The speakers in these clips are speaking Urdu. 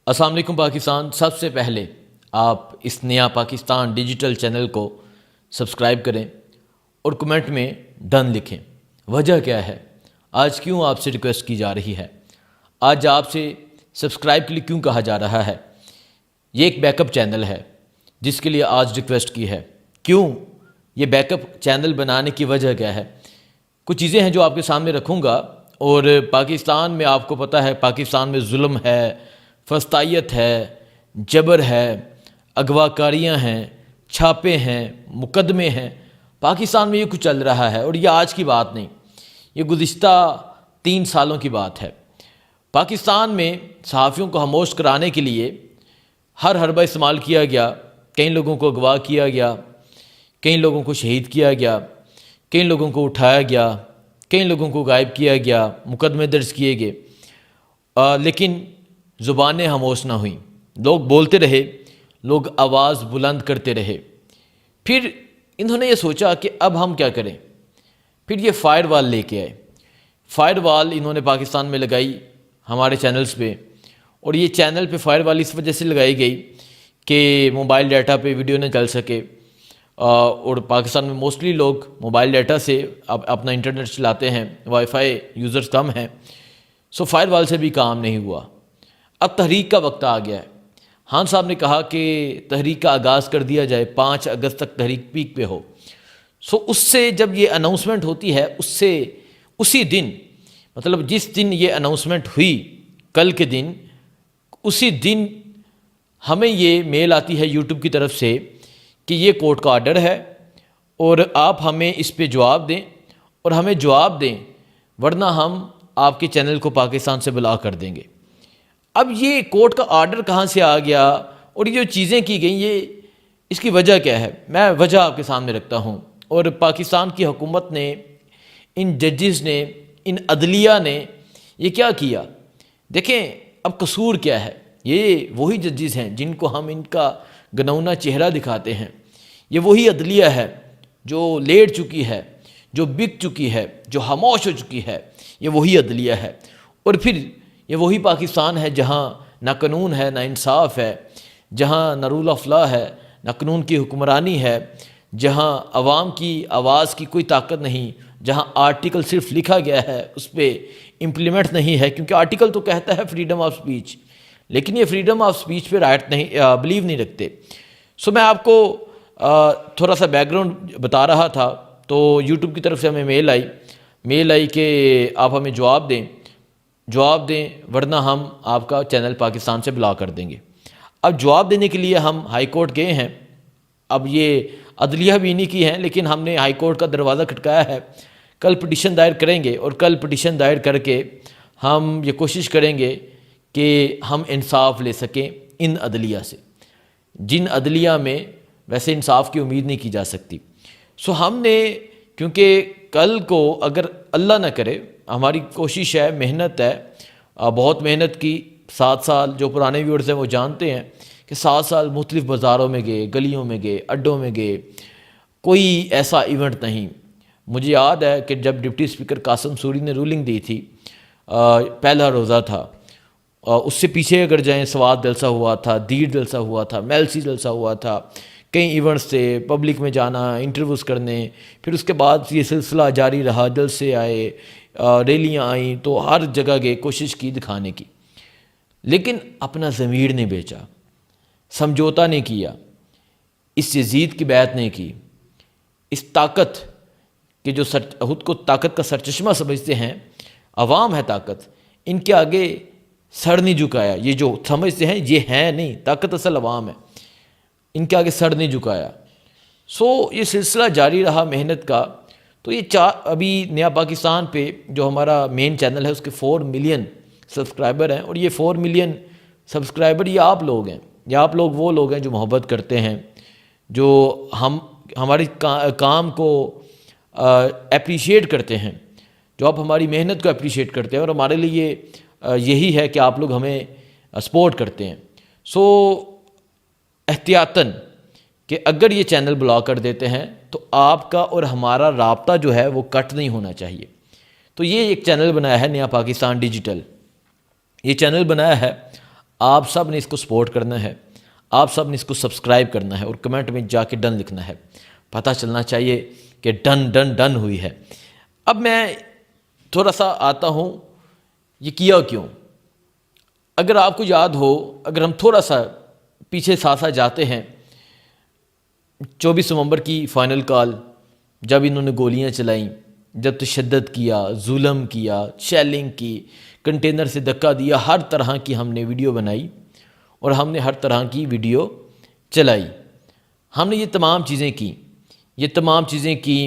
السلام علیکم پاکستان۔ سب سے پہلے آپ اس نیا پاکستان ڈیجیٹل چینل کو سبسکرائب کریں اور کمنٹ میں ڈن لکھیں۔ وجہ کیا ہے؟ آج کیوں آپ سے ریکویسٹ کی جا رہی ہے؟ آج آپ سے سبسکرائب کے لیے کیوں کہا جا رہا ہے؟ یہ ایک بیک اپ چینل ہے جس کے لیے آج ریکویسٹ کی ہے۔ کیوں یہ بیک اپ چینل بنانے کی وجہ کیا ہے؟ کچھ چیزیں ہیں جو آپ کے سامنے رکھوں گا، اور پاکستان میں آپ کو پتہ ہے پاکستان میں ظلم ہے، فسطائیت ہے، جبر ہے، اغوا کاریاں ہیں، چھاپے ہیں، مقدمے ہیں۔ پاکستان میں یہ کچھ چل رہا ہے، اور یہ آج کی بات نہیں، یہ گزشتہ 3 سالوں کی بات ہے۔ پاکستان میں صحافیوں کو خاموش کرانے کے لیے ہر حربہ استعمال کیا گیا۔ کئی لوگوں کو اغوا کیا گیا، کئی لوگوں کو شہید کیا گیا، کئی لوگوں کو اٹھایا گیا، کئی لوگوں کو غائب کیا گیا، مقدمے درج کیے گئے، لیکن زبانیں خاموش نہ ہوئیں۔ لوگ بولتے رہے، لوگ آواز بلند کرتے رہے۔ پھر انہوں نے یہ سوچا کہ اب ہم کیا کریں؟ پھر یہ فائر وال لے کے آئے۔ فائر وال انہوں نے پاکستان میں لگائی ہمارے چینلز پہ، اور یہ چینل پہ فائر وال اس وجہ سے لگائی گئی کہ موبائل ڈیٹا پہ ویڈیو نہ چل سکے، اور پاکستان میں موسٹلی لوگ موبائل ڈیٹا سے اپنا انٹرنیٹ چلاتے ہیں، وائی فائی یوزرز کم ہیں، سو فائر وال سے بھی کام نہیں ہوا۔ اب تحریک کا وقت آ گیا ہے۔ خان صاحب نے کہا کہ تحریک کا آغاز کر دیا جائے، 5 اگست تک تحریک پیک پہ ہو۔ سو اس سے جب یہ اناؤنسمنٹ ہوتی ہے، اس سے اسی دن، مطلب جس دن یہ اناؤنسمنٹ ہوئی کل کے دن، اسی دن ہمیں یہ میل آتی ہے یوٹیوب کی طرف سے کہ یہ کورٹ کا آرڈر ہے، اور آپ ہمیں اس پہ جواب دیں، اور ہمیں جواب دیں ورنہ ہم آپ کے چینل کو پاکستان سے بلاک کر دیں گے۔ اب یہ کورٹ کا آرڈر کہاں سے آ گیا، اور یہ جو چیزیں کی گئیں، یہ اس کی وجہ کیا ہے؟ میں وجہ آپ کے سامنے رکھتا ہوں۔ اور پاکستان کی حکومت نے، ان ججز نے، ان عدلیہ نے یہ کیا کیا؟ دیکھیں اب قصور کیا ہے۔ یہ وہی ججز ہیں جن کو ہم ان کا گنونا چہرہ دکھاتے ہیں۔ یہ وہی عدلیہ ہے جو لیٹ چکی ہے، جو بک چکی ہے، جو خاموش ہو چکی ہے۔ یہ وہی عدلیہ ہے، اور پھر یہ وہی پاکستان ہے جہاں نہ قانون ہے، نہ انصاف ہے، جہاں نہ رول آف لا ہے، نہ قانون کی حکمرانی ہے، جہاں عوام کی آواز کی کوئی طاقت نہیں، جہاں آرٹیکل صرف لکھا گیا ہے، اس پہ امپلیمنٹ نہیں ہے، کیونکہ آرٹیکل تو کہتا ہے فریڈم آف سپیچ، لیکن یہ فریڈم آف سپیچ پہ رائٹ نہیں، بلیو نہیں رکھتے۔ سو میں آپ کو تھوڑا سا بیک گراؤنڈ بتا رہا تھا، تو یوٹیوب کی طرف سے ہمیں میل آئی کہ آپ ہمیں جواب دیں ورنہ ہم آپ کا چینل پاکستان سے بلاک کر دیں گے۔ اب جواب دینے کے لیے ہم ہائی کورٹ گئے ہیں۔ اب یہ عدلیہ بھی انہی کی ہیں، لیکن ہم نے ہائی کورٹ کا دروازہ کھٹکایا ہے۔ کل پٹیشن دائر کریں گے، اور کل پٹیشن دائر کر کے ہم یہ کوشش کریں گے کہ ہم انصاف لے سکیں ان عدلیہ سے، جن عدلیہ میں ویسے انصاف کی امید نہیں کی جا سکتی۔ سو ہم نے، کیونکہ کل کو اگر اللہ نہ کرے، ہماری کوشش ہے، محنت ہے، بہت محنت کی، 7 سال، جو پرانے ویورز ہیں وہ جانتے ہیں کہ 7 سال مختلف بازاروں میں گئے، گلیوں میں گئے، اڈوں میں گئے، کوئی ایسا ایونٹ نہیں۔ مجھے یاد ہے کہ جب ڈپٹی اسپیکر قاسم سوری نے رولنگ دی تھی، پہلا روزہ تھا، اس سے پیچھے اگر جائیں، سوات جلسہ ہوا تھا، دیر جلسہ ہوا تھا، میلسی جلسہ ہوا تھا، کئی ایونٹس تھے، پبلک میں جانا، انٹرویوز کرنے، پھر اس کے بعد یہ سلسلہ جاری رہا، جلسے آئے، ریلیاں آئیں، تو ہر جگہ گئے، کوشش کی دکھانے کی، لیکن اپنا ضمیر نہیں بیچا، سمجھوتا نہیں کیا، اس یزید کی بیعت نہیں کی، اس طاقت کے جو خود کو طاقت کا سرچشمہ سمجھتے ہیں، عوام ہے طاقت، ان کے آگے سر نہیں جھکایا۔ یہ جو سمجھتے ہیں یہ ہے نہیں، طاقت اصل عوام ہے، ان کے آگے سر نہیں جھکایا۔ سو یہ سلسلہ جاری رہا محنت کا۔ تو یہ ابھی نیا پاکستان پہ جو ہمارا مین چینل ہے، اس کے 4 ملین سبسکرائبر ہیں، اور یہ 4 ملین سبسکرائبر یہ آپ لوگ ہیں، یہ آپ لوگ وہ لوگ ہیں جو محبت کرتے ہیں، جو ہماری کام کو اپریشیٹ کرتے ہیں، جو آپ ہماری محنت کو اپریشیٹ کرتے ہیں، اور ہمارے لیے یہی ہے کہ آپ لوگ ہمیں سپورٹ کرتے ہیں۔ سو احتیاطاً کہ اگر یہ چینل بلاک کر دیتے ہیں تو آپ کا اور ہمارا رابطہ جو ہے وہ کٹ نہیں ہونا چاہیے۔ تو یہ ایک چینل بنایا ہے نیا پاکستان ڈیجیٹل، یہ چینل بنایا ہے آپ سب نے اس کو سپورٹ کرنا ہے، آپ سب نے اس کو سبسکرائب کرنا ہے اور کمنٹ میں جا کے ڈن لکھنا ہے، پتہ چلنا چاہیے کہ ڈن ڈن ڈن ہوئی ہے۔ اب میں تھوڑا سا آتا ہوں یہ کیا کیوں۔ اگر آپ کو یاد ہو، اگر ہم تھوڑا سا پیچھے ساتھ جاتے ہیں، 24 نومبر کی فائنل کال جب انہوں نے گولیاں چلائیں، جب تشدد کیا، ظلم کیا، شیلنگ کی، کنٹینر سے دھکا دیا، ہر طرح کی ہم نے ویڈیو بنائی اور ہم نے ہر طرح کی ویڈیو چلائی۔ ہم نے یہ تمام چیزیں کی، یہ تمام چیزیں کی۔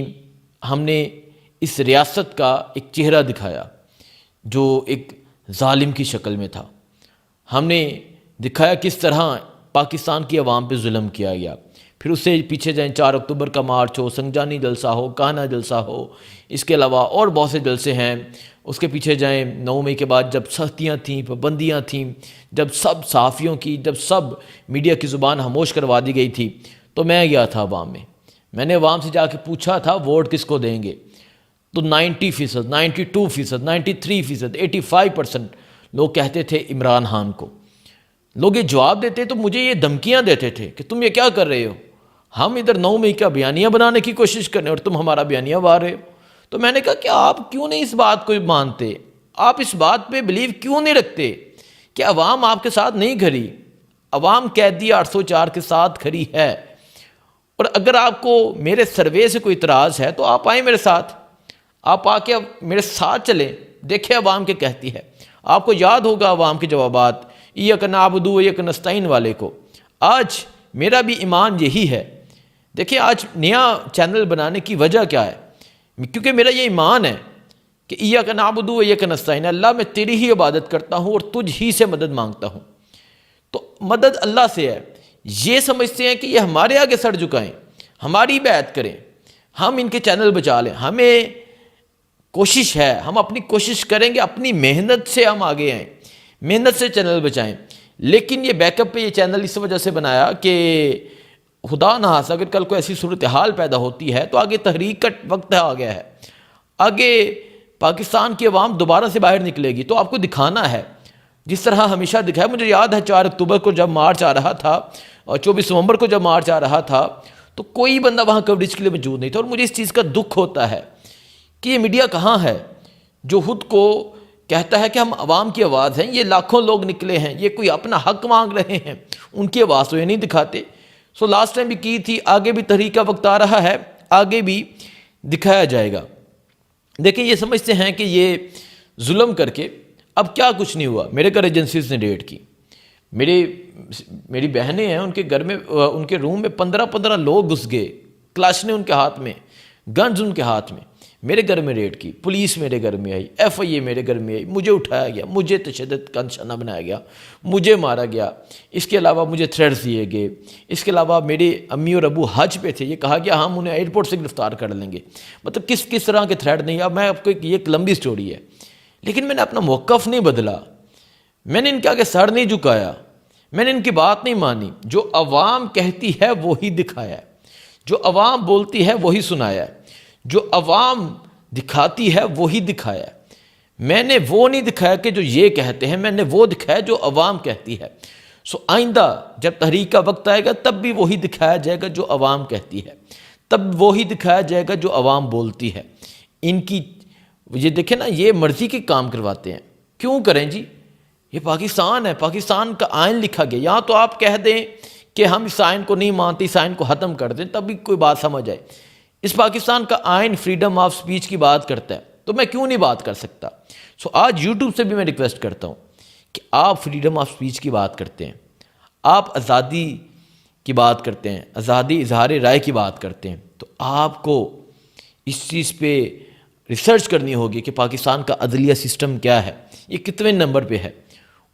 ہم نے اس ریاست کا ایک چہرہ دکھایا جو ایک ظالم کی شکل میں تھا۔ ہم نے دکھایا کس طرح پاکستان کی عوام پہ ظلم کیا گیا۔ پھر اس سے پیچھے جائیں، 4 اکتوبر کا مارچ ہو، سنجانی جلسہ ہو، کانا جلسہ ہو، اس کے علاوہ اور بہت سے جلسے ہیں۔ اس کے پیچھے جائیں 9 مئی کے بعد جب سختیاں تھیں، پابندیاں تھیں، جب سب صحافیوں کی، جب سب میڈیا کی زبان خاموش کروا دی گئی تھی، تو میں گیا تھا عوام میں نے عوام سے جا کے پوچھا تھا ووٹ کس کو دیں گے، تو 90%، 92%، 93%، 85% لوگ کہتے تھے عمران خان کو۔ لوگ یہ جواب دیتے تو مجھے یہ دھمکیاں دیتے تھے کہ تم یہ کیا کر رہے ہو، ہم ادھر 9 مئی کا بیانیہ بنانے کی کوشش کر رہے ہیں اور تم ہمارا بیانیہ بنا رہے ہو۔ تو میں نے کہا کہ آپ کیوں نہیں اس بات کو مانتے، آپ اس بات پہ بلیو کیوں نہیں رکھتے کہ عوام آپ کے ساتھ نہیں کھڑی، عوام قیدی 804 کے ساتھ کھڑی ہے۔ اور اگر آپ کو میرے سروے سے کوئی اعتراض ہے تو آپ آئیں میرے ساتھ، آپ آ کے میرے ساتھ چلیں، دیکھیں عوام کیا کہتی ہے۔ آپ کو یاد ہوگا عوام کے جوابات، ایاک نعبد و ایاک نستعین والے کو۔ آج میرا بھی ایمان یہی ہے۔ دیکھیں آج نیا چینل بنانے کی وجہ کیا ہے، کیونکہ میرا یہ ایمان ہے کہ ایاک نعبد و ایاک نستعین، اللہ میں تیری ہی عبادت کرتا ہوں اور تجھ ہی سے مدد مانگتا ہوں۔ تو مدد اللہ سے ہے۔ یہ سمجھتے ہیں کہ یہ ہمارے آگے سر جھکائیں، ہماری بیعت کریں، ہم ان کے چینل بچا لیں۔ ہمیں کوشش ہے، ہم اپنی کوشش کریں گے، اپنی محنت سے ہم آگے آئیں، محنت سے چینل بچائیں۔ لیکن یہ بیک اپ پہ یہ چینل اس وجہ سے بنایا کہ خدا نہ خواستہ اگر کل کوئی ایسی صورتحال پیدا ہوتی ہے تو آگے تحریک کا وقت آ گیا ہے، آگے پاکستان کی عوام دوبارہ سے باہر نکلے گی۔ تو آپ کو دکھانا ہے جس طرح ہمیشہ دکھایا۔ مجھے یاد ہے 4 اکتوبر کو جب مارچ آ رہا تھا اور 24 نومبر کو جب مارچ آ رہا تھا تو کوئی بندہ وہاں کوریج کے لیے موجود نہیں تھا، اور مجھے اس چیز کا دکھ ہوتا ہے کہ یہ میڈیا کہاں ہے جو خود کو کہتا ہے کہ ہم عوام کی آواز ہیں۔ یہ لاکھوں لوگ نکلے ہیں، یہ کوئی اپنا حق مانگ رہے ہیں، ان کی آواز تو یہ نہیں دکھاتے۔ سو لاسٹ ٹائم بھی کی تھی، آگے بھی تحریک کا وقت آ رہا ہے، آگے بھی دکھایا جائے گا۔ دیکھیں یہ سمجھتے ہیں کہ یہ ظلم کر کے اب کیا کچھ نہیں ہوا۔ میرے گھر ایجنسیز نے ریڈ کی، میری بہنیں ہیں، ان کے گھر میں، ان کے روم میں 15 لوگ گھس گئے، کلاشنیں ان کے ہاتھ میں، گنز ان کے ہاتھ میں۔ میرے گھر میں ریڈ کی، پولیس میرے گھر میں آئی، FIA میرے گھر میں آئی، مجھے اٹھایا گیا، مجھے تشدد کا نشانہ بنایا گیا، مجھے مارا گیا۔ اس کے علاوہ مجھے تھریٹس دیے گئے۔ اس کے علاوہ میرے امی اور ابو حج پہ تھے، یہ کہا گیا ہم انہیں ایئرپورٹ سے گرفتار کر لیں گے۔ مطلب کس طرح کے تھریٹ نہیں۔ اب میں آپ کو یہ ایک لمبی سٹوری ہے، لیکن میں نے اپنا موقف نہیں بدلا، میں نے ان کے آگے سر نہیں جھکایا، میں نے ان کی بات نہیں مانی۔ جو عوام کہتی ہے وہی دکھایا ہے، جو عوام بولتی ہے وہی سنایا ہے، جو عوام دکھاتی ہے وہی دکھایا ہے۔ میں نے وہ نہیں دکھایا کہ جو یہ کہتے ہیں، میں نے وہ دکھایا جو عوام کہتی ہے۔ سو آئندہ جب تحریک کا وقت آئے گا تب بھی وہی دکھایا جائے گا جو عوام کہتی ہے، تب وہی دکھایا جائے گا جو عوام بولتی ہے۔ ان کی یہ دیکھیں نا، یہ مرضی کے کام کرواتے ہیں۔ کیوں کریں جی؟ یہ پاکستان ہے، پاکستان کا آئین لکھا گیا۔ یہاں تو آپ کہہ دیں کہ ہم اس آئین کو نہیں مانتے، اس آئین کو ختم کر دیں، تب بھی کوئی بات سمجھ آئے۔ اس پاکستان کا آئین فریڈم آف سپیچ کی بات کرتا ہے، تو میں کیوں نہیں بات کر سکتا؟ سو آج یوٹیوب سے بھی میں ریکویسٹ کرتا ہوں کہ آپ فریڈم آف سپیچ کی بات کرتے ہیں، آپ آزادی کی بات کرتے ہیں، آزادی اظہار رائے کی بات کرتے ہیں، تو آپ کو اس چیز پہ ریسرچ کرنی ہوگی کہ پاکستان کا عدلیہ سسٹم کیا ہے، یہ کتنے نمبر پہ ہے،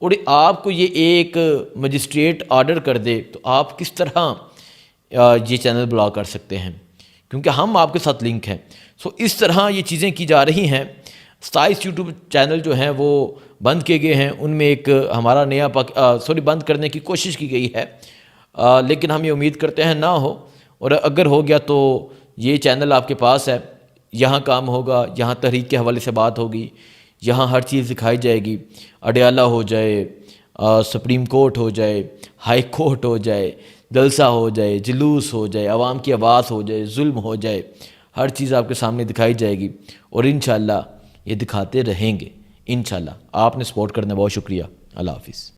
اور آپ کو یہ ایک مجسٹریٹ آرڈر کر دے تو آپ کس طرح یہ چینل بلاک کر سکتے ہیں، کیونکہ ہم آپ کے ساتھ لنک ہیں۔ سو اس طرح یہ چیزیں کی جا رہی ہیں۔ 27 یوٹیوب چینل جو ہیں وہ بند کیے گئے ہیں، ان میں ایک ہمارا نیا بند کرنے کی کوشش کی گئی ہے، لیکن ہم یہ امید کرتے ہیں نہ ہو، اور اگر ہو گیا تو یہ چینل آپ کے پاس ہے، یہاں کام ہوگا، یہاں تحریک کے حوالے سے بات ہوگی، یہاں ہر چیز دکھائی جائے گی، اڈیالہ ہو جائے، سپریم کورٹ ہو جائے، ہائی کورٹ ہو جائے، جلسہ ہو جائے، جلوس ہو جائے، عوام کی آواز ہو جائے، ظلم ہو جائے، ہر چیز آپ کے سامنے دکھائی جائے گی، اور انشاءاللہ یہ دکھاتے رہیں گے انشاءاللہ۔ آپ نے سپورٹ کرنا، بہت شکریہ۔ اللہ حافظ۔